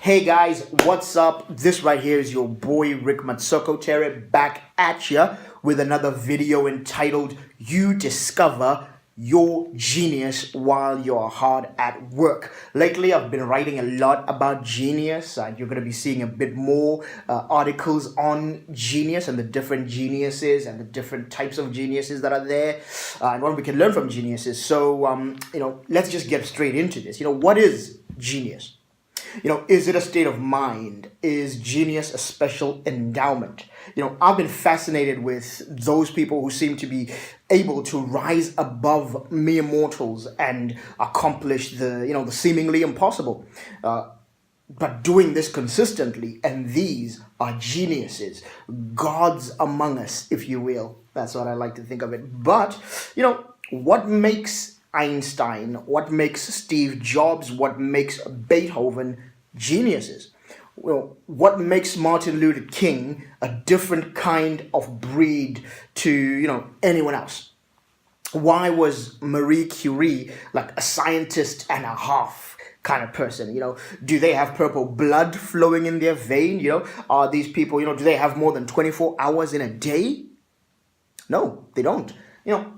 Hey guys, what's up? This right here is your boy Rick Matsoko Terry back at ya with another video entitled You Discover Your Genius While You're Hard at Work. Lately, I've been writing a lot about genius. You're going to be seeing a bit more articles on genius and the different geniuses and the different types of geniuses that are there and what we can learn from geniuses. So, let's just get straight into this. What is genius? Is it a state of mind? Is genius a special endowment? I've been fascinated with those people who seem to be able to rise above mere mortals and accomplish the seemingly impossible. But doing this consistently, and these are geniuses, gods among us, if you will. That's what I like to think of it. But, what makes Einstein, what makes Steve Jobs, what makes Beethoven geniuses? Well, what makes Martin Luther King a different kind of breed to, anyone else? Why was Marie Curie like a scientist and a half kind of person? Do they have purple blood flowing in their vein? Are these people, do they have more than 24 hours in a day? No, they don't.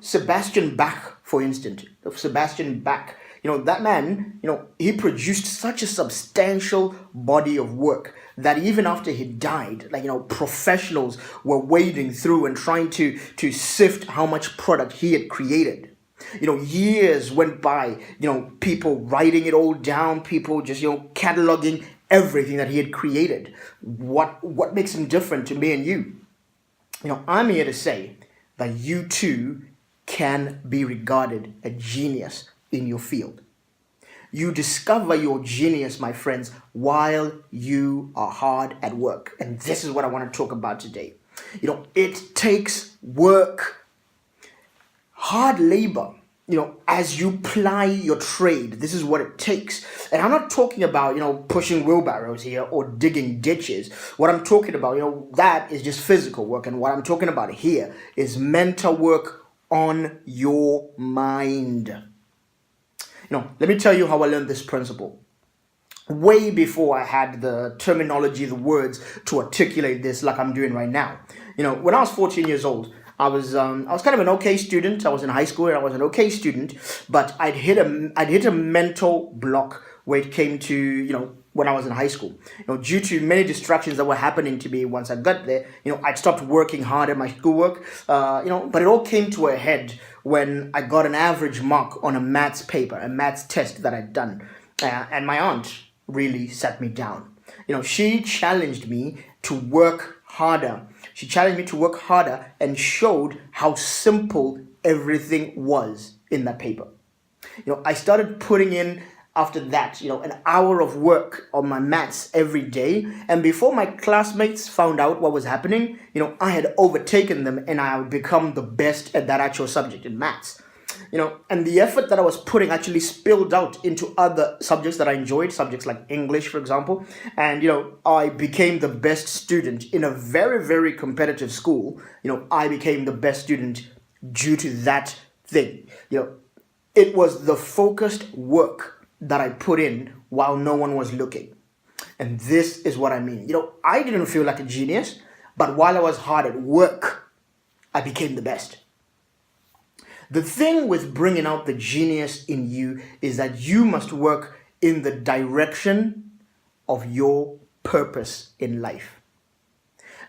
Sebastian Bach, for instance, Sebastian Bach, that man, he produced such a substantial body of work that even after he died, professionals were wading through and trying to sift how much product he had created. Years went by, people writing it all down, people just, cataloging everything that he had created. What makes him different to me and you? I'm here to say that you too can be regarded a genius in your field. You discover your genius, my friends, while you are hard at work. And this is what I want to talk about today. It takes work, hard labor, as you ply your trade. This is what it takes. And I'm not talking about, pushing wheelbarrows here or digging ditches. What I'm talking about, that is just physical work. And what I'm talking about here is mental work on your mind. Let me tell you how I learned this principle. Way before I had the terminology, the words to articulate this like I'm doing right now. When I was 14 years old, I was kind of an okay student. I was in high school and I was an okay student, but I'd hit a mental block where it came to, when I was in high school. Due to many distractions that were happening to me once I got there, I'd stopped working hard at my schoolwork, but it all came to a head when I got an average mark on a maths paper, a maths test that I'd done. And my aunt really sat me down. She challenged me to work harder. She challenged me to work harder and showed how simple everything was in that paper. I started putting in, after that, an hour of work on my maths every day. And before my classmates found out what was happening, I had overtaken them and I would become the best at that actual subject in maths. And the effort that I was putting actually spilled out into other subjects that I enjoyed, subjects like English, for example. And, I became the best student in a very, very competitive school. I became the best student due to that thing. It was the focused work that I put in while no one was looking. And this is what I mean. I didn't feel like a genius, but while I was hard at work, I became the best. The thing with bringing out the genius in you is that you must work in the direction of your purpose in life.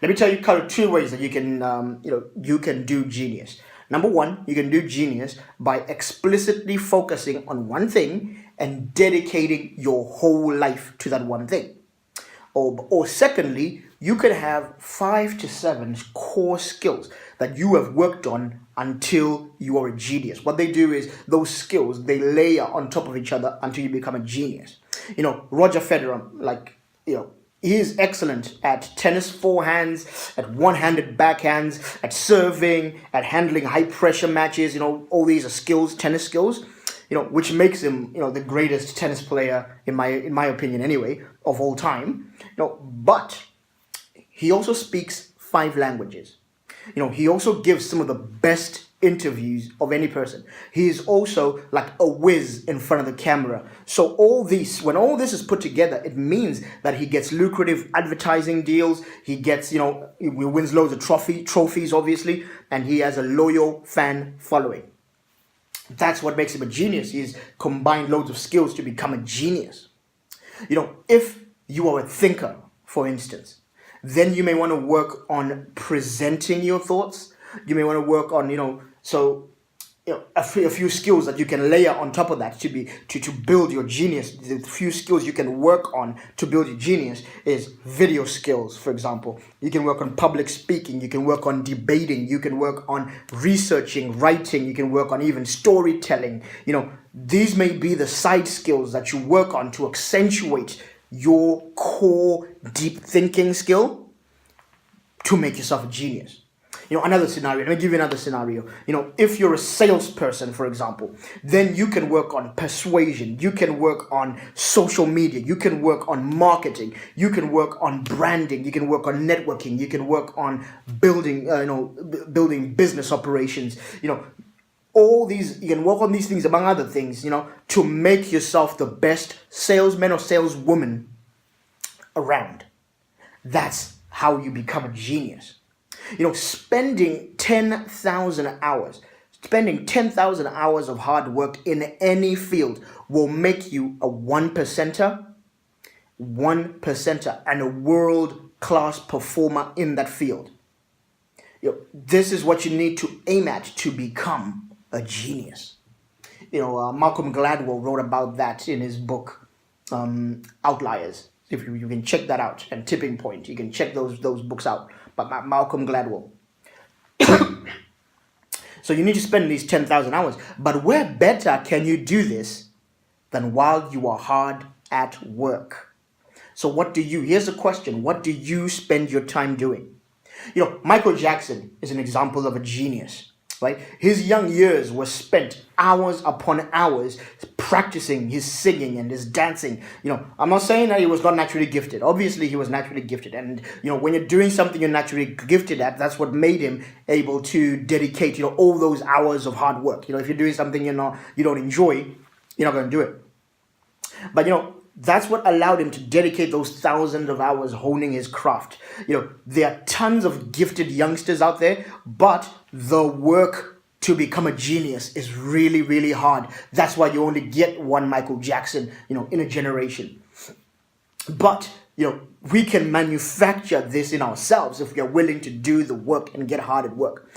Let me tell you kind of two ways that you can do genius. Number one, you can do genius by explicitly focusing on one thing and dedicating your whole life to that one thing. Or secondly, you could have 5 to 7 core skills that you have worked on until you are a genius. What they do is those skills, they layer on top of each other until you become a genius. Roger Federer, he is excellent at tennis forehands, at one-handed backhands, at serving, at handling high-pressure matches. All these are skills, tennis skills, which makes him, the greatest tennis player, in my opinion anyway, of all time. But he also speaks 5 languages. He also gives some of the best interviews of any person. He is also like a whiz in front of the camera. So when all this is put together, it means that he gets lucrative advertising deals. He gets, he wins loads of trophies, obviously, and he has a loyal fan following. That's what makes him a genius. He's combined loads of skills to become a genius. If you are a thinker, for instance, then you may want to work on presenting your thoughts. You may want to work on, a few skills that you can layer on top of that to build your genius. The few skills you can work on to build your genius is video skills, for example. You can work on public speaking. You can work on debating. You can work on researching, writing. You can work on even storytelling. These may be the side skills that you work on to accentuate your core deep thinking skill to make yourself a genius. Another scenario, let me give you another scenario. If you're a salesperson, for example, then you can work on persuasion. You can work on social media. You can work on marketing. You can work on branding. You can work on networking. You can work on building, building business operations. All these, you can work on these things among other things, to make yourself the best salesman or saleswoman around. That's how you become a genius. Spending 10,000 hours of hard work in any field will make you a one percenter, and a world-class performer in that field. This is what you need to aim at to become a genius. Malcolm Gladwell wrote about that in his book, Outliers. If you can check that out, and Tipping Point, you can check those books out. But Malcolm Gladwell. So you need to spend these 10,000 hours. But where better can you do this than while you are hard at work? So here's the question, what do you spend your time doing? Michael Jackson is an example of a genius, right? His young years were spent hours upon hours practicing his singing and his dancing. I'm not saying that he was not naturally gifted. Obviously, he was naturally gifted. And, when you're doing something you're naturally gifted at, that's what made him able to dedicate, all those hours of hard work. If you're doing something you don't enjoy, you're not going to do it. But, that's what allowed him to dedicate those thousands of hours honing his craft. There are tons of gifted youngsters out there, but the work to become a genius is really, really hard. That's why you only get one Michael Jackson, in a generation. But, we can manufacture this in ourselves if we are willing to do the work and get hard at work.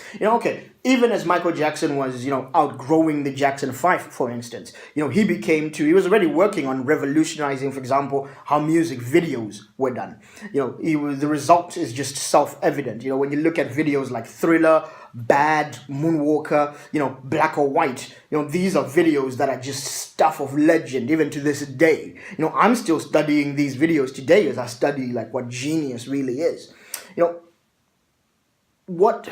Even as Michael Jackson was, outgrowing the Jackson 5, for instance, he was already working on revolutionizing, for example, how music videos were done. The result is just self-evident. When you look at videos like Thriller, Bad, Moonwalker, Black or White, these are videos that are just stuff of legend, even to this day. I'm still studying these videos today as I study like what genius really is. What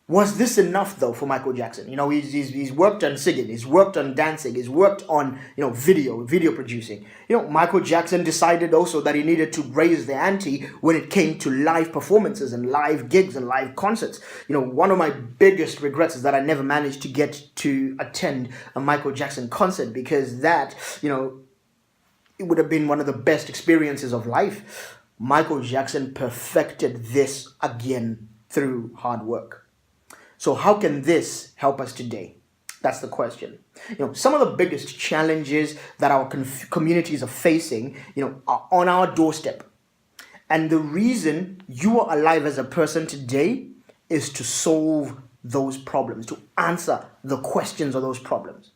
was this enough though for Michael Jackson? He's worked on singing, he's worked on dancing, he's worked on video producing. Michael Jackson decided also that he needed to raise the ante when it came to live performances and live gigs and live concerts. One of my biggest regrets is that I never managed to get to attend a Michael Jackson concert, because that, it would have been one of the best experiences of life. Michael Jackson perfected this again through hard work. So how can this help us today? That's the question. Some of the biggest challenges that our communities are facing, are on our doorstep. And the reason you are alive as a person today is to solve those problems, to answer the questions of those problems.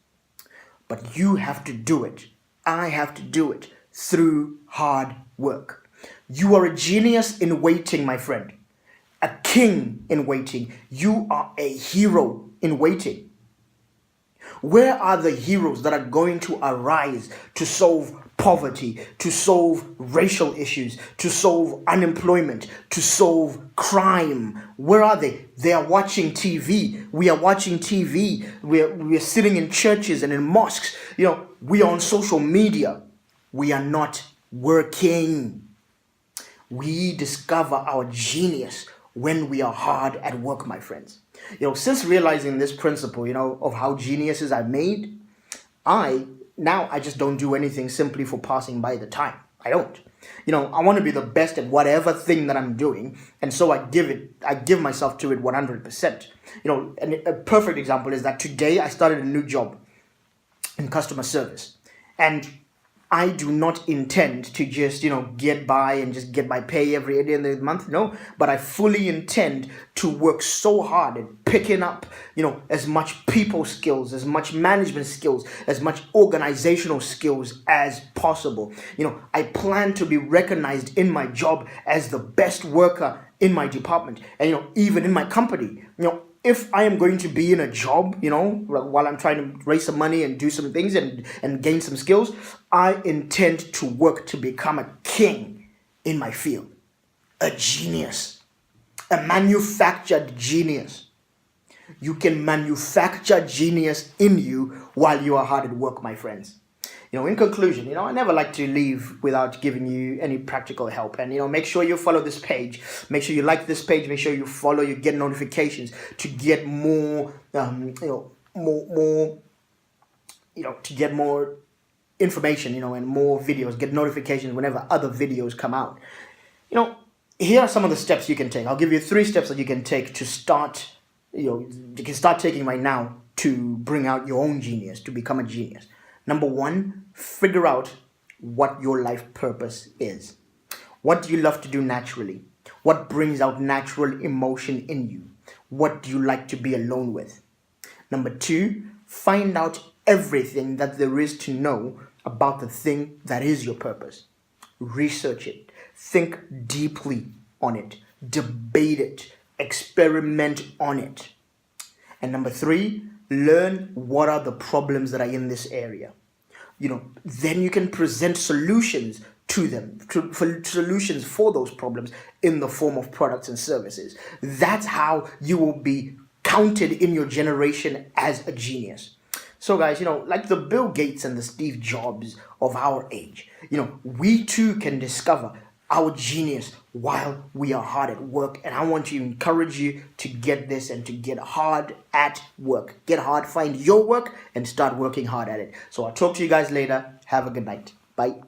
But you have to do it. I have to do it through hard work. You are a genius in waiting, my friend. A king in waiting. You are a hero in waiting. Where are the heroes that are going to arise to solve poverty, to solve racial issues, to solve unemployment, to solve crime? Where are they? They are watching TV. We are watching TV. We are sitting in churches and in mosques. We are on social media. We are not working. We discover our genius when we are hard at work, my friends. Since realizing this principle, of how geniuses are made, I just don't do anything simply for passing by the time. I don't. I want to be the best at whatever thing that I'm doing, and so I give myself to it 100%. And a perfect example is that today I started a new job in customer service, and I do not intend to just, get by and just get my pay every end of the month. No, but I fully intend to work so hard at picking up, as much people skills, as much management skills, as much organizational skills as possible. I plan to be recognized in my job as the best worker in my department, and, even in my company. If I am going to be in a job, while I'm trying to raise some money and do some things and gain some skills, I intend to work to become a king in my field, a genius, a manufactured genius. You can manufacture genius in you while you are hard at work, my friends. In conclusion, I never like to leave without giving you any practical help. And, make sure you follow this page. Make sure you like this page. Make sure you follow, you get notifications to get more, to get more information, and more videos, get notifications whenever other videos come out. Here are some of the steps you can take. I'll give you 3 steps that you can take to start, you can start taking right now to bring out your own genius, to become a genius. Number 1, figure out what your life purpose is. What do you love to do naturally? What brings out natural emotion in you? What do you like to be alone with? Number 2, find out everything that there is to know about the thing that is your purpose. Research it. Think deeply on it. Debate it. Experiment on it. And number 3, learn what are the problems that are in this area. Then you can present solutions to them, solutions for those problems in the form of products and services. That's how you will be counted in your generation as a genius. So guys, like the Bill Gates and the Steve Jobs of our age, we too can discover our genius while we are hard at work. And I want to encourage you to get this and to get hard at work. Get hard, find your work, and start working hard at it. So I'll talk to you guys later. Have a good night. Bye.